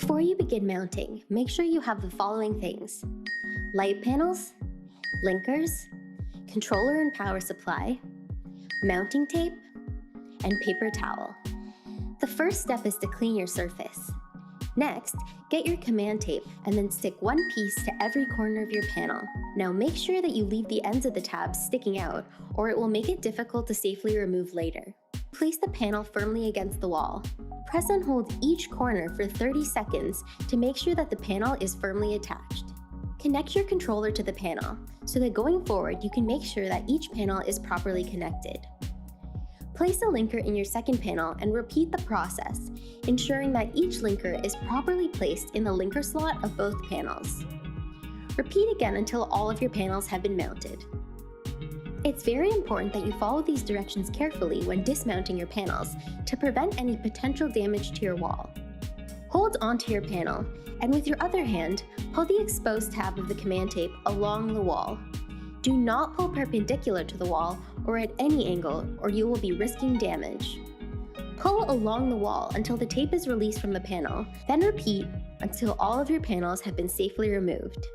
Before you begin mounting, make sure you have the following things: light panels, linkers, controller and power supply, mounting tape, and paper towel. The first step is to clean your surface. Next, get your command tape and then stick one piece to every corner of your panel. Now make sure that you leave the ends of the tabs sticking out, or it will make it difficult to safely remove later. Place the panel firmly against the wall. Press and hold each corner for 30 seconds to make sure that the panel is firmly attached. Connect your controller to the panel so that going forward you can make sure that each panel is properly connected. Place a linker in your second panel and repeat the process, ensuring that each linker is properly placed in the linker slot of both panels. Repeat again until all of your panels have been mounted. It's very important that you follow these directions carefully when dismounting your panels to prevent any potential damage to your wall. Hold onto your panel, and with your other hand, pull the exposed tab of the command tape along the wall. Do not pull perpendicular to the wall or at any angle, or you will be risking damage. Pull along the wall until the tape is released from the panel, then repeat until all of your panels have been safely removed.